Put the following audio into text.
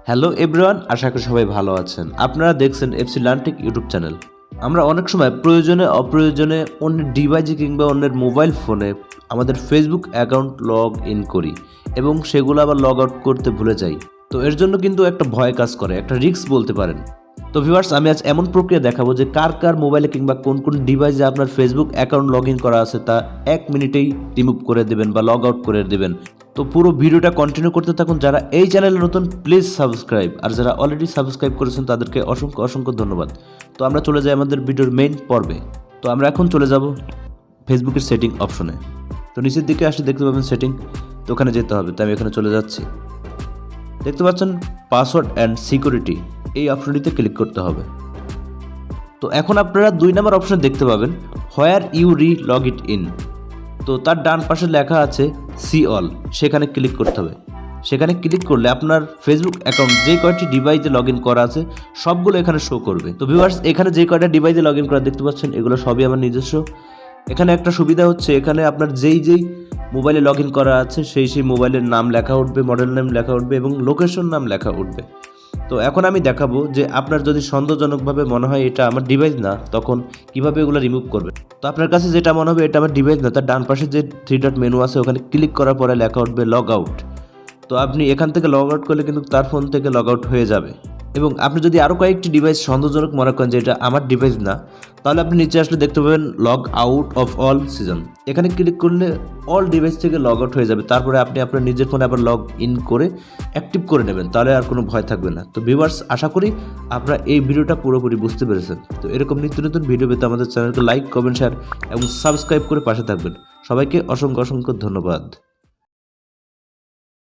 Hello everyone, আশা করি সবাই ভালো আছেন। আপনারা দেখছেন এফসি লার্নটেক ইউটিউব চ্যানেল। আমরা অনেক সময় প্রয়োজনে অপ্রয়োজনে অন্যের ডিভাইসে কিংবা অন্যের মোবাইল ফোনে আমাদের ফেসবুক অ্যাকাউন্ট লগ ইন করি এবং সেগুলো আবার লগ আউট করতে ভুলে যাই। তো এর জন্য কিন্তু একটা ভয় কাজ করে, একটা রিস্ক বলতে পারেন। তো ভিউয়ার্স, আমি আজ এমন প্রক্রিয়া দেখাবো যে কার কার মোবাইলে কিংবা কোন কোন ডিভাইসে আপনার ফেসবুক অ্যাকাউন্ট লগ ইন করা আছে তা 1 মিনিটেই রিমুভ করে দেবেন বা লগ আউট করে দেবেন। তো পুরো ভিডিওটা কন্টিনিউ করতে থাকুন। যারা এই চ্যানেলে নতুন প্লিজ সাবস্ক্রাইব, আর যারা অলরেডি সাবস্ক্রাইব করেছেন তাদেরকে অসংখ্য অসংখ্য ধন্যবাদ। তো আমরা চলে যাই আমাদের ভিডিওর মেইন পর্বে। তো আমরা এখন চলে যাব ফেসবুকের সেটিং অপশনে। তো নিচের দিকে আসলে দেখতে পাবেন সেটিং, তো ওখানে যেতে হবে। তো আমি এখানে চলে যাচ্ছি। দেখতে পাচ্ছেন পাসওয়ার্ড অ্যান্ড সিকিউরিটি, এই অপশনটিতে ক্লিক করতে হবে। তো এখন আপনারা 2 নম্বর অপশন দেখতে পাবেন হোয়ার ইউ রি লগ ইট ইন। তো তার ডান পাশে লেখা আছে সি অল, সেখানে ক্লিক করতে হবে। সেখানে ক্লিক করলে আপনার ফেসবুক অ্যাকাউন্ট যে কয়টি ডিভাইসে লগ ইন করা আছে সবগুলো এখানে শো করবে। তো ভিউয়ার্স, এখানে যে কয়টা ডিভাইসে লগ ইন করা দেখতে পাচ্ছেন এগুলো সবই আমার নিজস্ব। এখানে একটা সুবিধা হচ্ছে, এখানে আপনার যেই মোবাইলে লগ ইন করা আছে সেই মোবাইলের নাম লেখা উঠবে, মডেল নেম লেখা উঠবে এবং লোকেশন নাম লেখা উঠবে। তো এখন আমি দেখাবো যে আপনার যদি সন্দেহজনকভাবে মনে হয় এটা আমার ডিভাইস না, তখন কিভাবে এগুলো রিমুভ করবে। তো আপনার কাছে যেটা মনে হবে এটা আমার ডিভাইস না, তার ডান পাশে যে 3 ডট মেনু আছে ওখানে ক্লিক করার পরে লেখা উঠবে লগ আউট। তো আপনি এখান থেকে লগ আউট করলে কিন্তু তার ফোন থেকে লগ আউট হয়ে যাবে। এবং আপনি যদি আরও কয়েকটি ডিভাইস সন্দেহজনক মনে করেন যে এটা আমার ডিভাইস না, তাহলে আপনি নিচে আসলে দেখতে পাবেন log out of all season. এখানে ক্লিক করলে অল ডিভাইস থেকে লগ আউট হয়ে যাবে। তারপরে আপনি আপনার নিজের ফোনে আবার লগ ইন করে অ্যাক্টিভ করে নেবেন, তাহলে আর কোনো ভয় থাকবে না। তো ভিউয়ার্স, আশা করি আপনারা এই ভিডিওটা পুরোপুরি বুঝতে পেরেছেন। তো এরকম নিত্য নতুন ভিডিও পেতে আমাদের চ্যানেলকে লাইক, কমেন্ট, শেয়ার এবং সাবস্ক্রাইব করে পাশে থাকবেন। সবাইকে অসংখ্য অসংখ্য ধন্যবাদ।